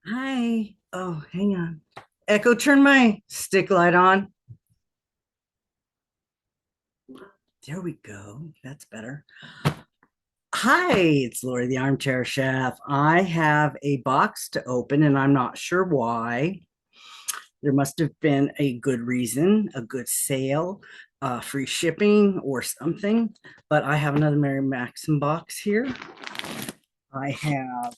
Hi. Oh, hang on. Echo, turn my stick light on. There we go. That's better. Hi, it's Lori, the armchair chef. I have a box to open and I'm not sure why. There must have been a good reason, a good sale, free shipping or something. But I have another Mary Maxim box here. I have,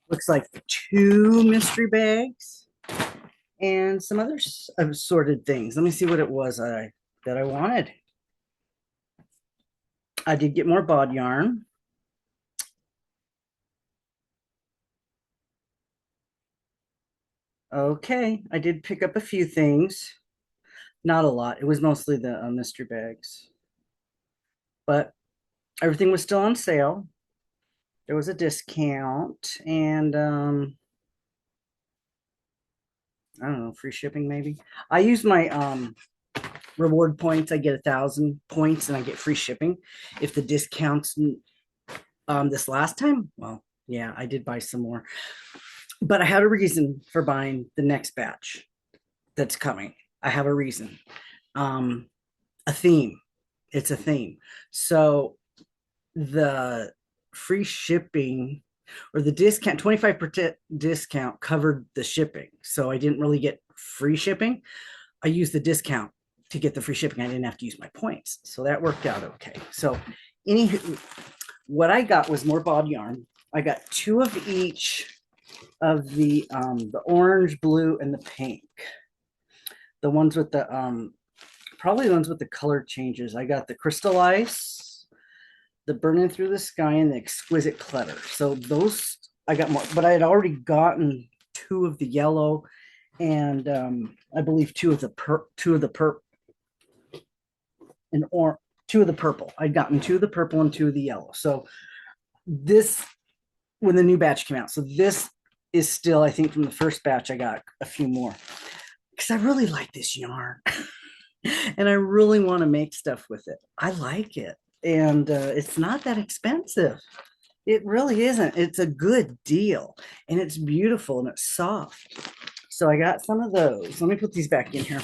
looks like two mystery bags and some other assorted things. Let me see what it was that I wanted. I did get more bod yarn. Okay, I did pick up a few things, not a lot. It was mostly the mystery bags, but everything was still on sale. There was a discount and I don't know, free shipping maybe. I use my reward points. I get 1,000 points and I get free shipping. If the discounts this last time, well, yeah, I did buy some more, but I had a reason for buying the next batch that's coming. I have a reason. Um, a theme. It's a theme. So the free shipping or the discount, 25% discount covered the shipping. So I didn't really get free shipping. I used the discount to get the free shipping. I didn't have to use my points. So that worked out okay. So anywho, what I got was more bod yarn. I got two of each of the orange, blue, and the pink. The ones with the probably the ones with the color changes. I got the crystal ice, the burning through the sky, and the exquisite clutter. So those I got more, but I had already gotten two of the yellow, and I believe two of the and or two of the purple. I'd gotten two of the purple and two of the yellow. So this when the new batch came out. So this is still, I think, from the first batch. I got a few more because I really like this yarn. And I really want to make stuff with it. I like it. And it's not that expensive. It really isn't. It's a good deal and it's beautiful and it's soft. So I got some of those. Let me put these back in here.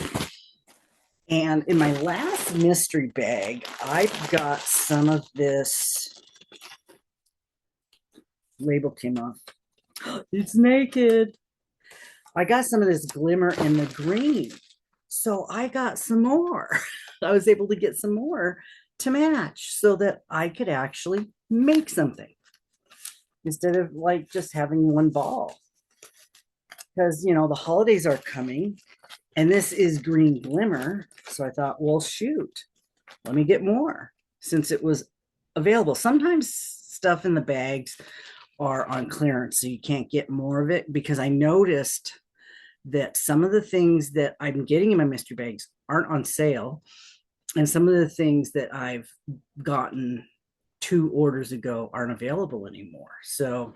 And in my last mystery bag, I got some of this label came off. It's naked. I got some of this glimmer in the green. So I got some more. I was able to get some more to match so that I could actually make something instead of like just having one ball. Because, the holidays are coming and this is green glimmer. So I thought, well, shoot, let me get more since it was available. Sometimes stuff in the bags are on clearance, so you can't get more of it because I noticed that some of the things that I'm getting in my mystery bags aren't on sale. And some of the things that I've gotten 2 orders ago aren't available anymore. So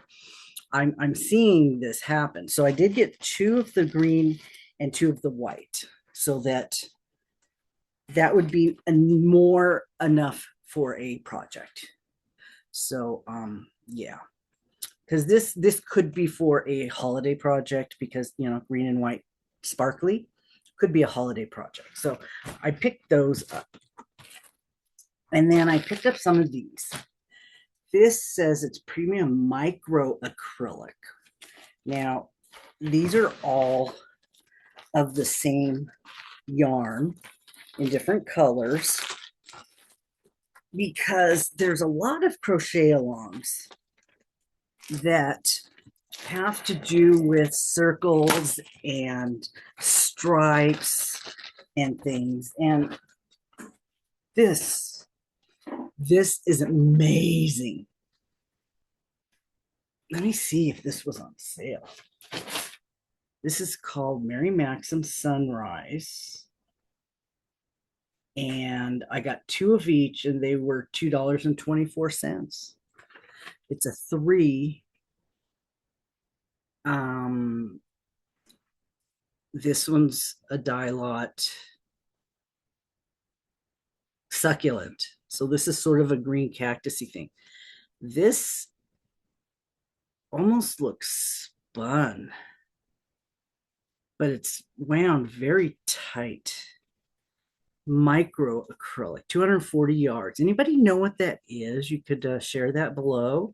I'm seeing this happen. So I did get two of the green and two of the white, so that would be more enough for a project. So yeah, because this could be for a holiday project because green and white sparkly could be a holiday project. So I picked those up. And then I picked up some of these. This says it's premium micro acrylic. Now, these are all of the same yarn in different colors because there's a lot of crochet alongs that have to do with circles and stripes and things. And this this is amazing. Let me see if this was on sale. This is called Mary Maxim Sunrise. And I got two of each, and they were $2.24. It's a three. Um, this one's a dye lot succulent. So this is sort of a green cactusy thing. This almost looks bun, but it's wound very tight. Micro acrylic, 240 yards. Anybody know what that is? You could share that below.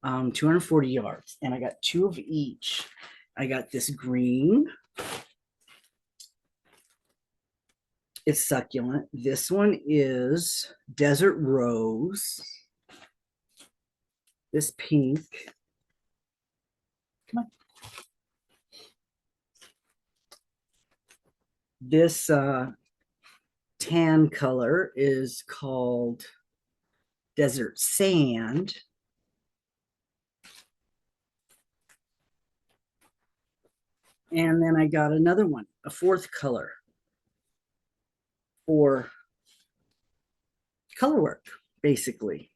240 yards. And I got two of each. I got this green. It's succulent. This one is desert rose. This pink. Come on. This tan color is called desert sand. And then I got another one, a fourth color for color work, basically.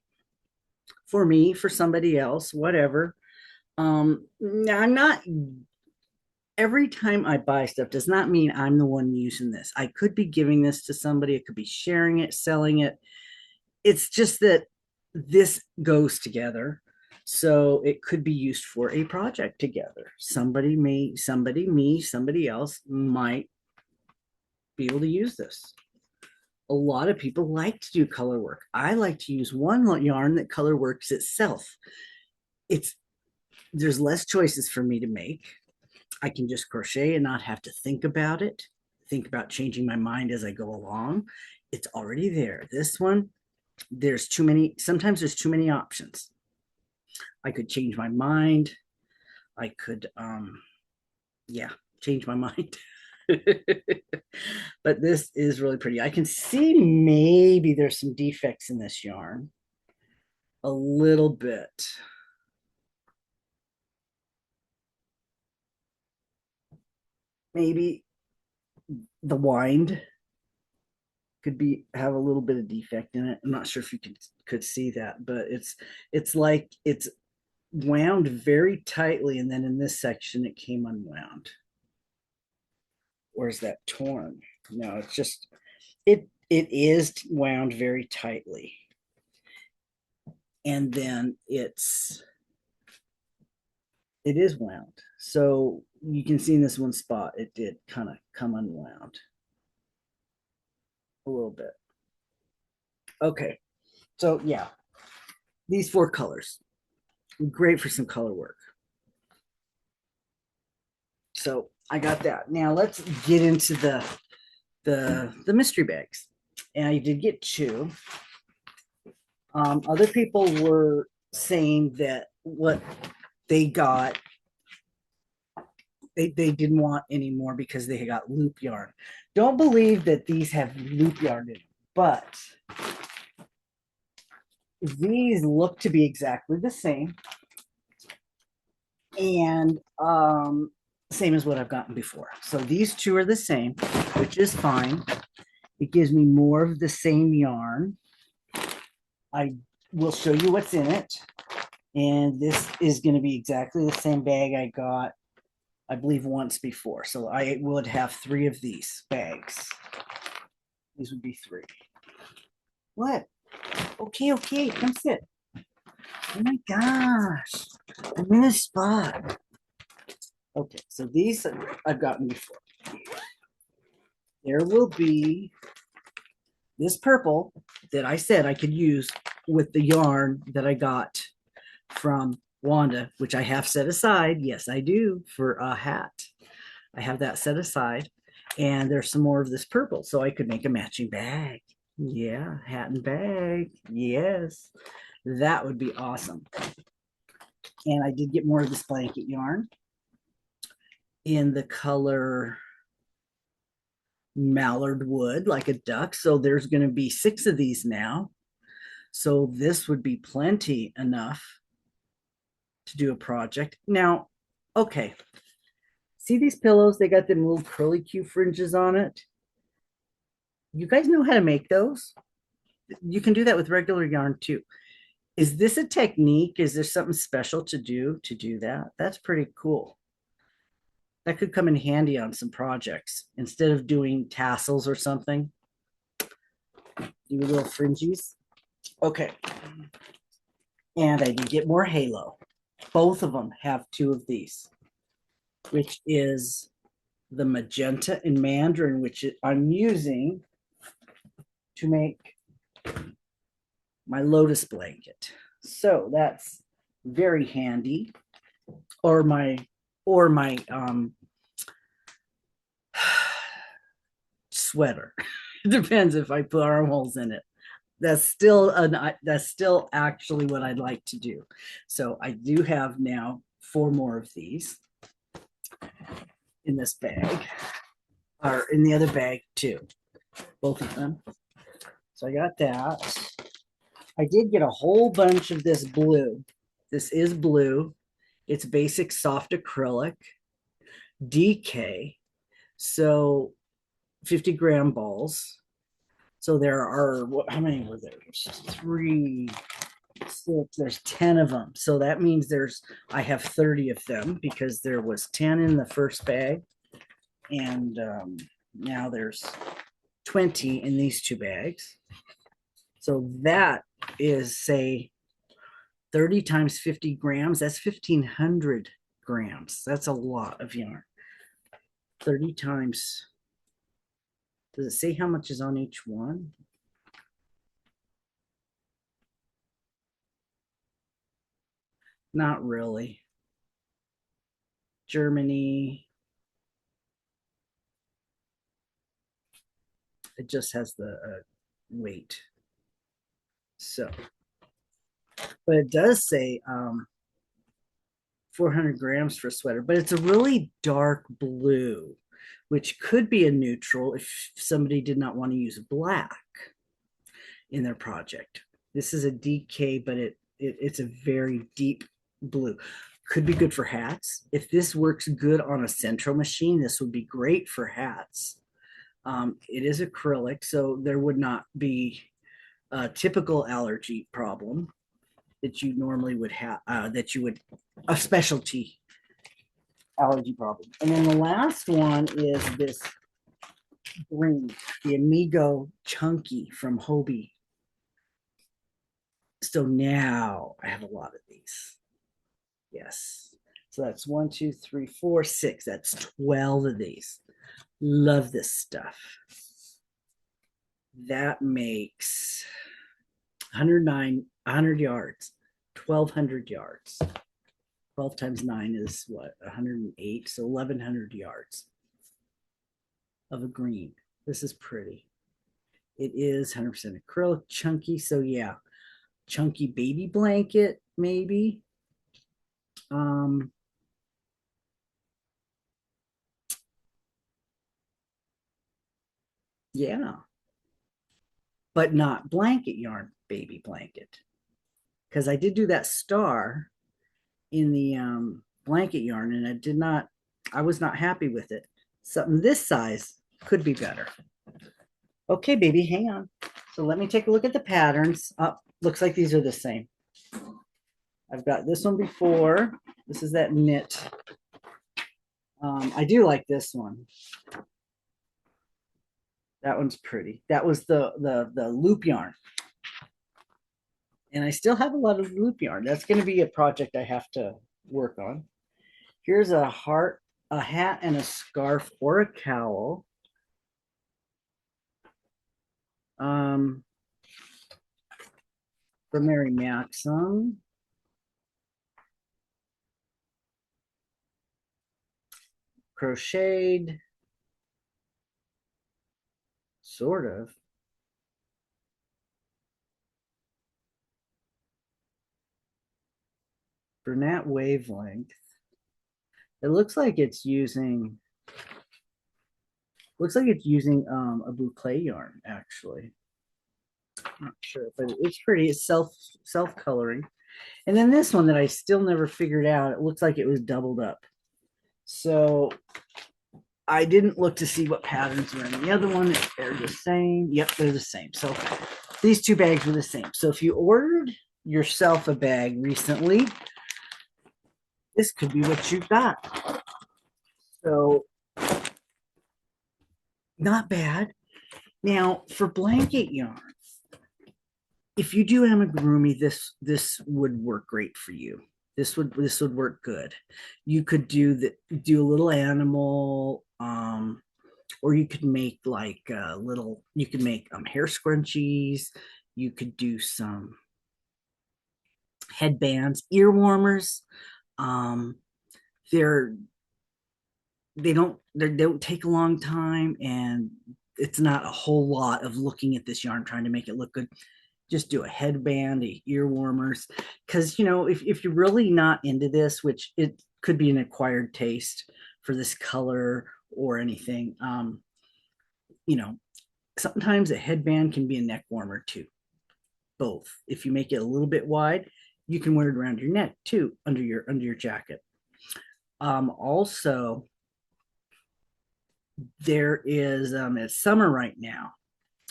For me, for somebody else, whatever. Now I'm not, every time I buy stuff does not mean I'm the one using this. I could be giving this to somebody, it could be sharing it, selling it. It's just that this goes together. So it could be used for a project together. Somebody, me, somebody else might be able to use this. A lot of people like to do color work. I like to use one yarn that color works itself. There's less choices for me to make. I can just crochet and not have to think about it, think about changing my mind as I go along. It's already there. This one, sometimes there's too many options. I could change my mind. I could, change my mind. But this is really pretty. I can see maybe there's some defects in this yarn. A little bit. Maybe the wind could have a little bit of defect in it. I'm not sure if you could see that, but it's like it's wound very tightly, and then in this section it came unwound. Or is that torn? No, it's just it is wound very tightly, and then it is wound. So you can see in this one spot it did kind of come unwound a little bit. Okay, so yeah, these four colors, great for some color work. So I got that. Now let's get into the mystery bags. And I did get two. Other people were saying that what they got, they didn't want anymore because they got loop yarn. Don't believe that these have loop yarn in them, but these look to be exactly the same. And same as what I've gotten before. So these two are the same, which is fine. It gives me more of the same yarn. I will show you what's in it. And this is going to be exactly the same bag I got, I believe, once before. So I would have 3 of these bags. These would be 3. What? Okay, come sit. Oh my gosh, I'm in a spot. Okay, so these I've gotten before. There will be this purple that I said I could use with the yarn that I got from Wanda, which I have set aside. Yes, I do, for a hat. I have that set aside. And there's some more of this purple, so I could make a matching bag. Yeah, hat and bag. Yes, that would be awesome. And I did get more of this blanket yarn in the color mallard wood, like a duck. So there's going to be 6 of these now. So this would be plenty enough to do a project. Now, okay. See these pillows? They got them little curly Q fringes on it. You guys know how to make those? You can do that with regular yarn too. Is this a technique? Is there something special to do that? That's pretty cool. That could come in handy on some projects instead of doing tassels or something. Do little fringes. Okay. And I did get more halo. Both of them have 2 of these. which is the magenta and mandarin, which I'm using to make my lotus blanket. So that's very handy. Or my sweater. It depends if I put armholes in it. That's still actually what I'd like to do. So I do have now 4 more of these in this bag, or in the other bag too, both of them. So I got that. I did get a whole bunch of this blue. This is blue. It's basic soft acrylic, DK. So 50-gram balls. So there are, how many were there? 3, 6, there's 10 of them. So that means I have 30 of them because there was 10 in the first bag. And now there's 20 in these 2 bags. So that is, say, 30 times 50 grams. That's 1,500 grams. That's a lot of yarn. 30 times, does it say how much is on each one? Not really. Germany. It just has the weight. So, but it does say 400 grams for a sweater, but it's a really dark blue, which could be a neutral if somebody did not want to use black in their project. This is a DK, but it's a very deep blue. Could be good for hats. If this works good on a central machine, this would be great for hats. It is acrylic, so there would not be a typical allergy problem that you normally would have, a specialty allergy problem. And then the last one is this green, the Amigo Chunky from Hobie. So now I have a lot of these. Yes. So that's 1, 2, 3, 4, 6. That's 12 of these. Love this stuff. That makes 100 yards, 1,200 yards. 12 times 9 is what? 108. So 1,100 yards of a green. This is pretty. It is 100% acrylic, chunky. So yeah, chunky baby blanket, maybe. Yeah, but not blanket yarn baby blanket, because I did do that star in the blanket yarn, and I was not happy with it. Something this size could be better. Okay, baby, hang on. So let me take a look at the patterns. Looks like these are the same. I've got this one before. This is that knit. I do like this one. That one's pretty. That was the loop yarn. And I still have a lot of loop yarn. That's going to be a project I have to work on. Here's a heart, a hat, and a scarf or a cowl. For Mary Maxim. Crocheted. Sort of. Bernat wavelength. It looks like it's using a boucle yarn, actually. I'm not sure, but it's pretty. It's self coloring. And then this one that I still never figured out, it looks like it was doubled up. So I didn't look to see what patterns were in the other one. If they're the same. Yep, they're the same. So these 2 bags were the same. So if you ordered yourself a bag recently, this could be what you got. So not bad. Now for blanket yarn, if you do amigurumi, this would work great for you. This would work good. You could do a little animal, or you could make like little. You could make hair scrunchies. You could do some headbands, ear warmers. Um, they're they don't take a long time, and it's not a whole lot of looking at this yarn trying to make it look good. Just do a headband, ear warmers, because if you're really not into this, which it could be an acquired taste for this color or anything, you know sometimes a headband can be a neck warmer too. Both. If you make it a little bit wide, you can wear it around your neck too, under your jacket. Also, there is it's summer right now.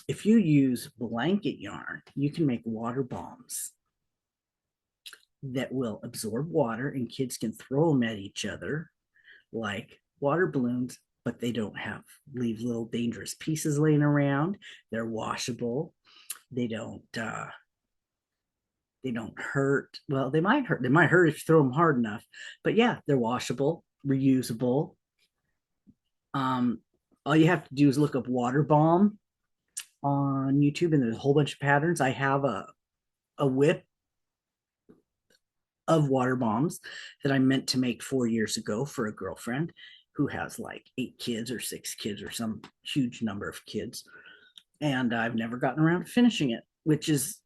If you use blanket yarn, you can make water bombs that will absorb water, and kids can throw them at each other like water balloons, but they don't leave little dangerous pieces laying around. They're washable. They don't hurt. Well, they might hurt. They might hurt if you throw them hard enough. But yeah, they're washable, reusable. Um, all you have to do is look up water bomb on YouTube, and there's a whole bunch of patterns. I have a whip of water bombs that I meant to make 4 years ago for a girlfriend who has like 8 kids or 6 kids or some huge number of kids. And I've never gotten around to finishing it, which is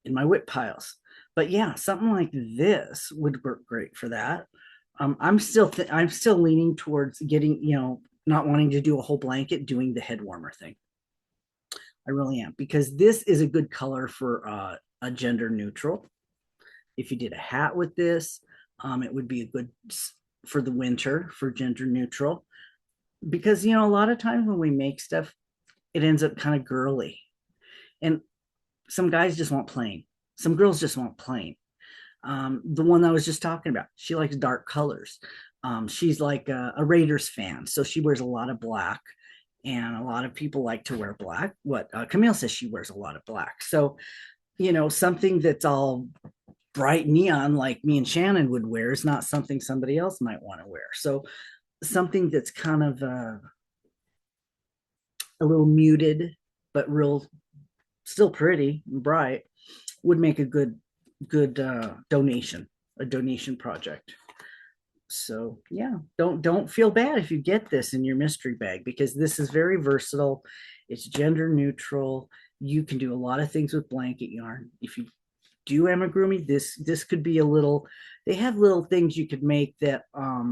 in my whip piles. But yeah, something like this would work great for that. I'm still leaning towards getting, not wanting to do a whole blanket, doing the head warmer thing. I really am, because this is a good color for a gender neutral. If you did a hat with this, it would be a good for the winter for gender neutral, because a lot of times when we make stuff, it ends up kind of girly, and some guys just want plain. Some girls just want plain. The one that I was just talking about, she likes dark colors. She's like a Raiders fan, so she wears a lot of black, and a lot of people like to wear black. What Camille says, she wears a lot of black. So, something that's all bright neon like me and Shannon would wear is not something somebody else might want to wear. So, something that's kind of a little muted, but real, still pretty and bright, would make a good a donation project. So yeah, don't feel bad if you get this in your mystery bag, because this is very versatile. It's gender neutral. You can do a lot of things with blanket yarn. If you do amigurumi, this could be a little. They have little things you could make that are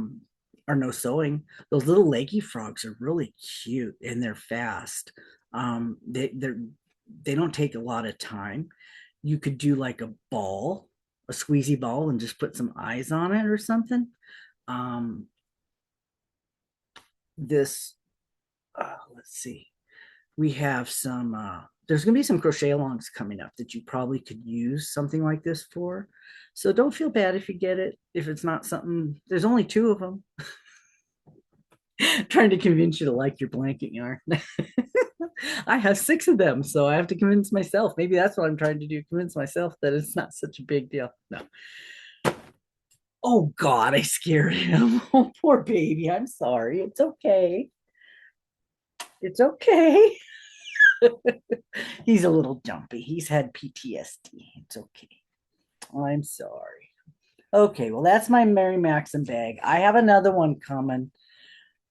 no sewing. Those little leggy frogs are really cute, and they're fast. They don't take a lot of time. You could do like a squeezy ball, and just put some eyes on it or something. Um, this, let's see, we have some, there's going to be some crochet alongs coming up that you probably could use something like this for. So don't feel bad if you get it, if it's not something, there's only 2 of them. Trying to convince you to like your blanket yarn. I have 6 of them, so I have to convince myself. Maybe that's what I'm trying to do, convince myself that it's not such a big deal. No. Oh God, I scared him. Oh, poor baby. I'm sorry. It's okay. It's okay. He's a little jumpy. He's had PTSD. It's okay. I'm sorry. Okay, well, that's my Mary Maxim bag. I have another one coming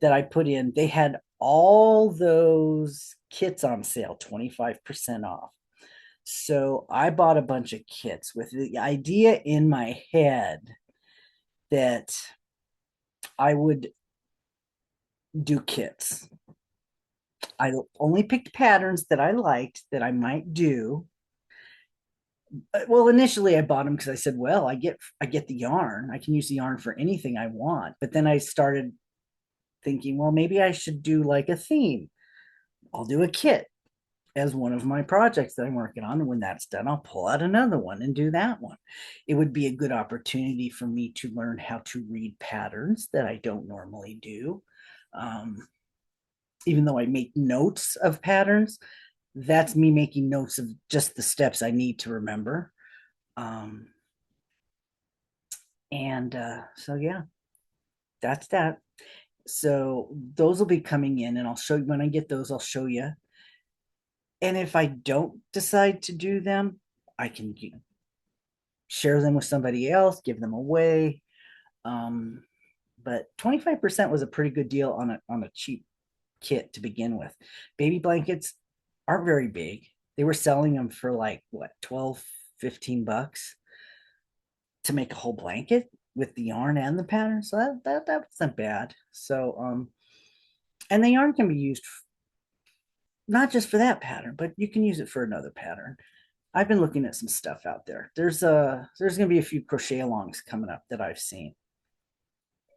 that I put in. They had all those kits on sale, 25% off. So I bought a bunch of kits with the idea in my head that I would do kits. I only picked patterns that I liked that I might do. Well, initially I bought them because I said, well, I get the yarn. I can use the yarn for anything I want. But then I started thinking, well, maybe I should do like a theme. I'll do a kit as one of my projects that I'm working on. And when that's done, I'll pull out another one and do that one. It would be a good opportunity for me to learn how to read patterns that I don't normally do. Even though I make notes of patterns, that's me making notes of just the steps I need to remember. And so yeah, that's that. So those will be coming in, and I'll show you when I get those, I'll show you. And if I don't decide to do them, I can share them with somebody else, give them away. Um, but 25% was a pretty good deal on a cheap kit to begin with. Baby blankets aren't very big. They were selling them for like what, 12, 15 bucks to make a whole blanket with the yarn and the pattern. So that wasn't bad. So and the yarn can be used not just for that pattern, but you can use it for another pattern. I've been looking at some stuff out there. There's gonna be a few crochet alongs coming up that I've seen.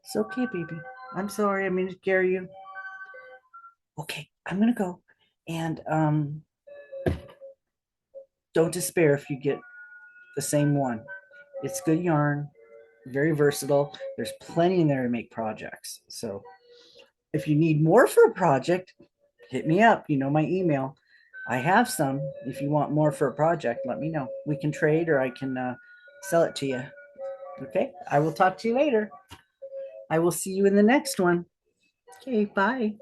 It's okay, baby. I'm sorry, I mean to scare you. Okay, I'm gonna go. And don't despair if you get the same one. It's good yarn, very versatile. There's plenty in there to make projects. So if you need more for a project, hit me up. You know my email. I have some. If you want more for a project, let me know. We can trade or I can sell it to you. Okay. I will talk to you later. I will see you in the next one. Okay. Bye.